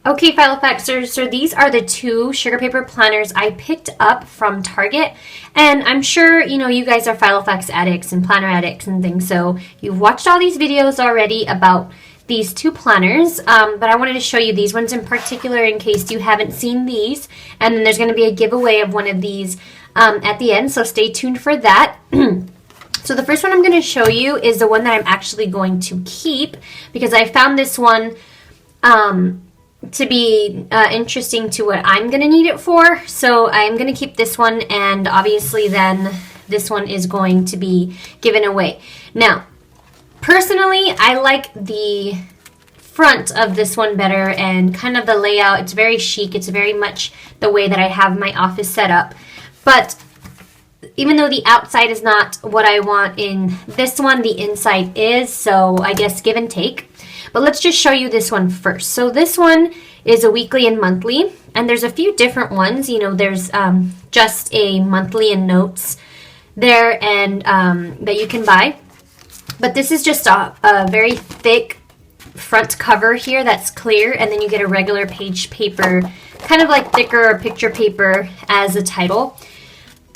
Okay, Filofaxers, so these are the two sugar paper planners I picked up from Target. And I'm sure, you guys are Filofax addicts and planner addicts and things, so you've watched all these videos already about these two planners. But I wanted to show you these ones in particular in case you haven't seen these. And then there's going to be a giveaway of one of these at the end, so stay tuned for that. So the first one I'm going to show you is the one that I'm actually going to keep because I found this one to be interesting to what I'm going to need it for. So I'm going to keep this one, and obviously then this one is going to be given away. Now, personally, I like the front of this one better and kind of the layout. It's very chic. It's very much the way that I have my office set up. But even though the outside is not what I want in this one, the inside is. So I guess give and take. But let's just show you this one first. So this one is a weekly and monthly, and there's a few different ones. There's just a monthly and notes there and that you can buy. But this is just a very thick front cover here that's clear, and then you get a regular page paper, kind of like thicker picture paper as a title,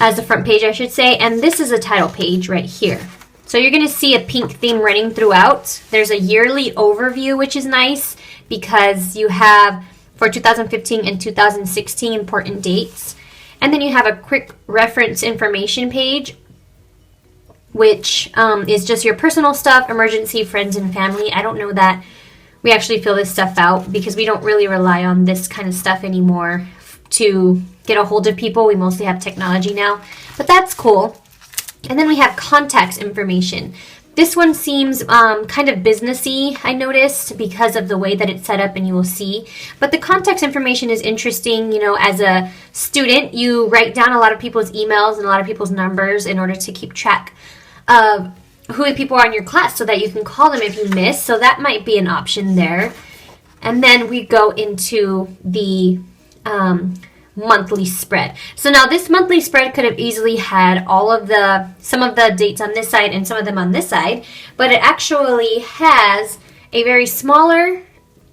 as the front page I should say, and this is a title page right here. So you're going to see a pink theme running throughout. There's a yearly overview, which is nice because you have for 2015 and 2016 important dates. And then you have a quick reference information page, which is just your personal stuff, emergency, friends, and family. I don't know that we actually fill this stuff out because we don't really rely on this kind of stuff anymore to get a hold of people. We mostly have technology now, but that's cool. And then we have contacts information. This one seems kind of businessy, I noticed, because of the way that it's set up, and you will see. But the contacts information is interesting. As a student, you write down a lot of people's emails and a lot of people's numbers in order to keep track of who the people are in your class so that you can call them if you miss. So that might be an option there. And then we go into the monthly spread. So now this monthly spread could have easily had some of the dates on this side and some of them on this side, but it actually has a very smaller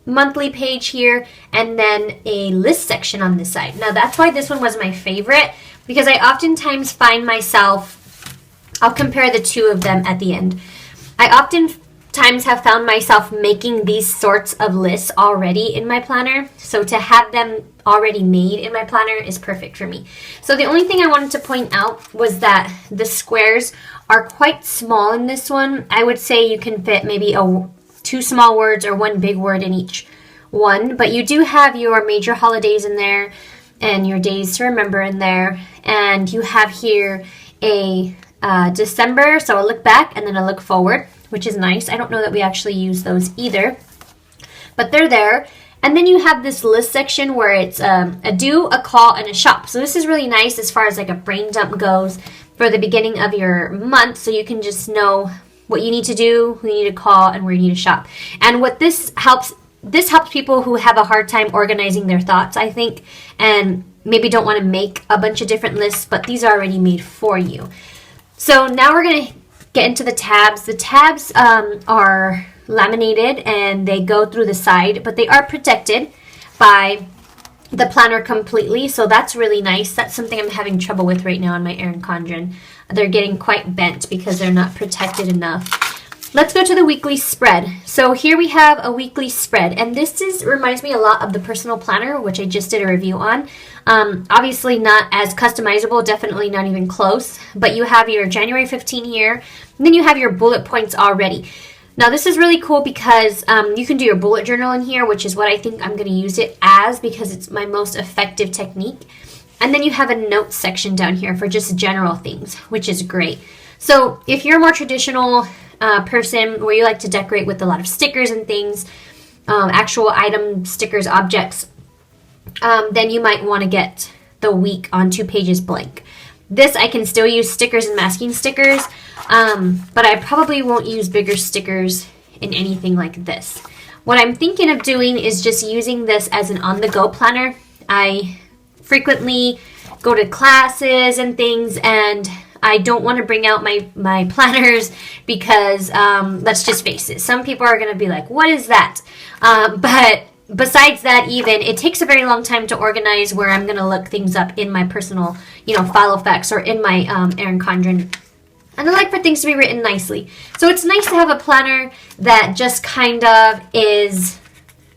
monthly page here and then a list section on this side. Now that's why this one was my favorite, because I oftentimes find myself, I'll compare the two of them at the end. I oftentimes have found myself making these sorts of lists already in my planner. So to have them already made in my planner is perfect for me. So the only thing I wanted to point out was that the squares are quite small in this one. I would say you can fit maybe two small words or one big word in each one. But you do have your major holidays in there and your days to remember in there. And you have here a December, so a look back and then a look forward, which is nice. I don't know that we actually use those either, but they're there. And then you have this list section where it's a do, a call, and a shop. So this is really nice as far as like a brain dump goes for the beginning of your month, so you can just know what you need to do, who you need to call, and where you need to shop. And what this helps people who have a hard time organizing their thoughts, I think, and maybe don't want to make a bunch of different lists, but these are already made for you. So now we're going to get into the tabs. The tabs are laminated and they go through the side, but they are protected by the planner completely, so that's really nice. That's something I'm having trouble with right now on my Erin Condren. They're getting quite bent because they're not protected enough. Let's go to the weekly spread. So here we have a weekly spread, and this reminds me a lot of the personal planner, which I just did a review on. Obviously not as customizable, definitely not even close, but you have your January 15 here, and then you have your bullet points already. Now this is really cool because you can do your bullet journal in here, which is what I think I'm going to use it as because it's my most effective technique. And then you have a notes section down here for just general things, which is great. So if you're a more traditional person where you like to decorate with a lot of stickers and things, actual item stickers, objects, then you might want to get the week on 2 pages blank. This I can still use stickers and masking stickers, but I probably won't use bigger stickers in anything like this. What I'm thinking of doing is just using this as an on-the-go planner. I frequently go to classes and things, and I don't want to bring out my planners because let's just face it, some people are going to be like, what is that? But besides that, even, it takes a very long time to organize where I'm going to look things up in my personal, file effects or in my Erin Condren. And I like for things to be written nicely. So it's nice to have a planner that just kind of is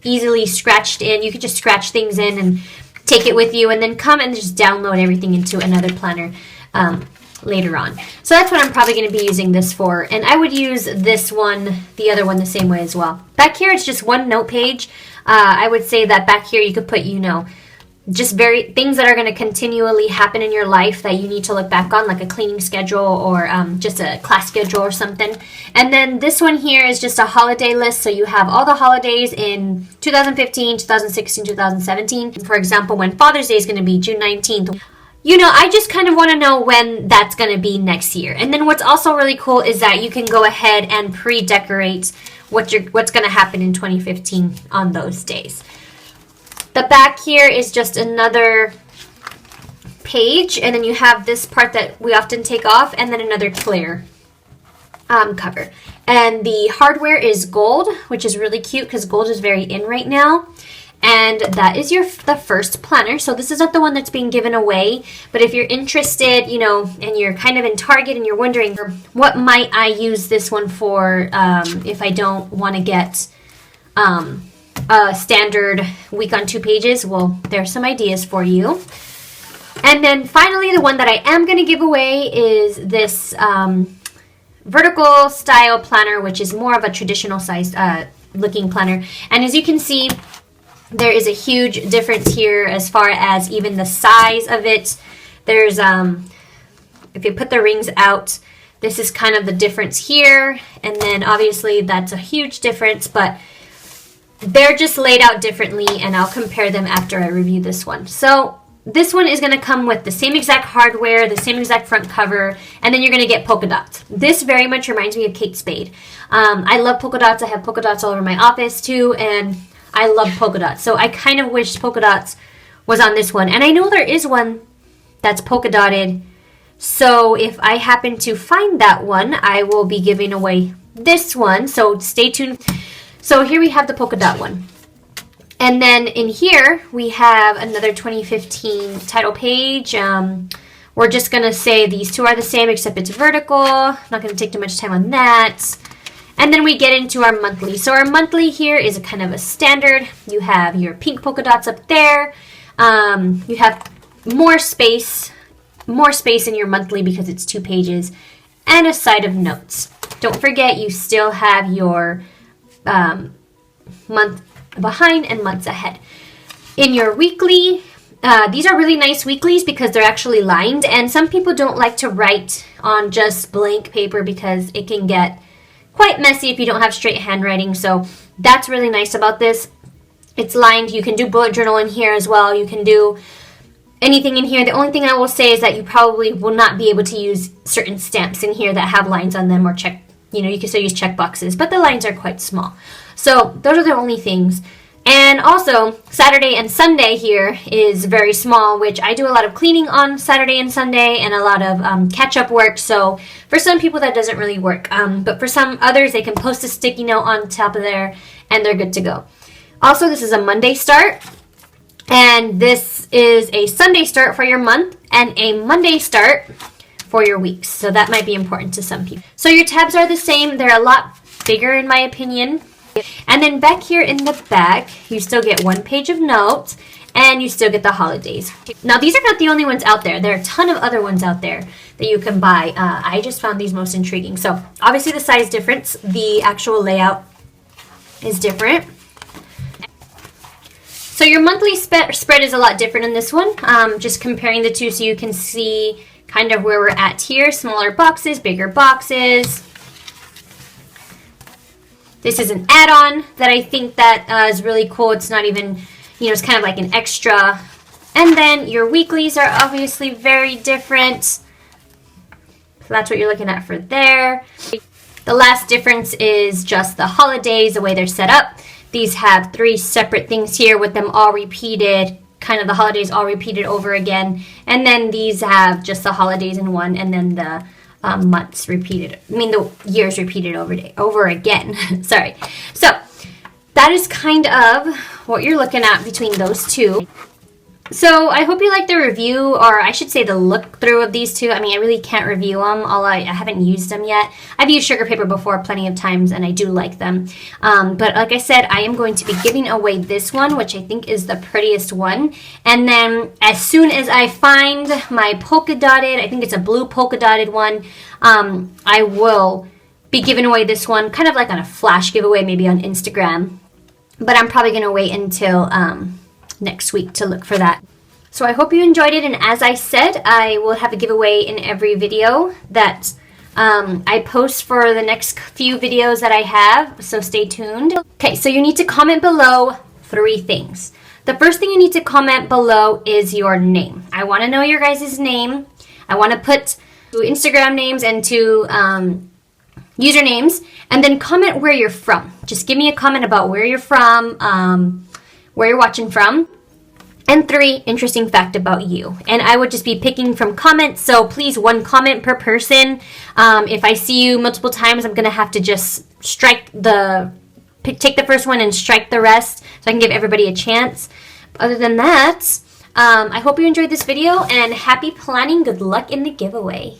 easily scratched in. You could just scratch things in and take it with you and then come and just download everything into another planner later on. So that's what I'm probably going to be using this for. And I would use this one, the other one, the same way as well. Back here, it's just one note page. I would say that back here you could put, just things that are going to continually happen in your life that you need to look back on, like a cleaning schedule or just a class schedule or something. And then this one here is just a holiday list. So you have all the holidays in 2015, 2016, 2017. For example, when Father's Day is going to be June 19th. I just kind of want to know when that's going to be next year. And then what's also really cool is that you can go ahead and pre-decorate what's going to happen in 2015 on those days. The back here is just another page, and then you have this part that we often take off, and then another clear cover. And the hardware is gold, which is really cute because gold is very in right now. And that is the first planner. So this is not the one that's being given away. But if you're interested, and you're kind of in Target and you're wondering, what might I use this one for if I don't want to get a standard week on 2 pages? Well, there's some ideas for you. And then finally, the one that I am going to give away is this vertical style planner, which is more of a traditional size looking planner. And as you can see, there is a huge difference here as far as even the size of it. There's, if you put the rings out, this is kind of the difference here. And then obviously that's a huge difference, but they're just laid out differently, and I'll compare them after I review this one. So this one is going to come with the same exact hardware, the same exact front cover, and then you're going to get polka dots. This very much reminds me of Kate Spade. I love polka dots. I have polka dots all over my office too, and I love polka dots. So I kind of wish polka dots was on this one. And I know there is one that's polka dotted. So if I happen to find that one, I will be giving away this one. So stay tuned. So here we have the polka dot one. And then in here, we have another 2015 title page. We're just going to say these two are the same, except it's vertical. Not going to take too much time on that. And then we get into our monthly. So our monthly here is a kind of a standard. You have your pink polka dots up there. You have more space in your monthly because it's 2 pages, and a side of notes. Don't forget, you still have your month behind and months ahead. In your weekly, these are really nice weeklies because they're actually lined, and some people don't like to write on just blank paper because it can get quite messy if you don't have straight handwriting. So that's really nice about this. It's lined. You can do bullet journal in here as well. You can do anything in here. The only thing I will say is that you probably will not be able to use certain stamps in here that have lines on them, or check, you can still use check boxes, but the lines are quite small. So those are the only things. And also, Saturday and Sunday here is very small, which I do a lot of cleaning on Saturday and Sunday and a lot of catch-up work. So for some people, that doesn't really work. But for some others, they can post a sticky note on top of there, and they're good to go. Also, this is a Monday start. And this is a Sunday start for your month and a Monday start for your weeks. So that might be important to some people. So your tabs are the same. They're a lot bigger in my opinion. And then back here in the back, you still get 1 page of notes, and you still get the holidays. Now, these are not the only ones out there. There are a ton of other ones out there that you can buy. I just found these most intriguing. So obviously the size difference, the actual layout is different. So your monthly spread is a lot different in this one. Just comparing the two so you can see kind of where we're at here. Smaller boxes, bigger boxes. This is an add-on that I think that is really cool. It's not even, it's kind of like an extra. And then your weeklies are obviously very different. So that's what you're looking at for there. The last difference is just the holidays, the way they're set up. These have 3 separate things here with them all repeated, kind of the holidays all repeated over again. And then these have just the holidays in one, and then the months repeated. The years repeated over again. Sorry. So that is kind of what you're looking at between those two. So I hope you like the review, or I should say the look through of these two. I mean, I really can't review them. I haven't used them yet. I've used sugar paper before plenty of times, and I do like them. But like I said, I am going to be giving away this one, which I think is the prettiest one. And then as soon as I find my polka dotted, I think it's a blue polka dotted one, I will be giving away this one, kind of like on a flash giveaway, maybe on Instagram. But I'm probably going to wait until next week to look for that. So I hope you enjoyed it, and as I said, I will have a giveaway in every video that I post for the next few videos that I have, so stay tuned. Okay, so you need to comment below 3 things. The first thing you need to comment below is your name. I want to know your guys' name. I want to put 2 Instagram names and 2 usernames, and then comment where you're from. Just give me a comment about where you're from, where you're watching from, and 3 interesting fact about you. And I would just be picking from comments, so please 1 comment per person. If I see you multiple times, I'm gonna have to just take the first one and strike the rest, so I can give everybody a chance. Other than that, I hope you enjoyed this video, and happy planning. Good luck in the giveaway.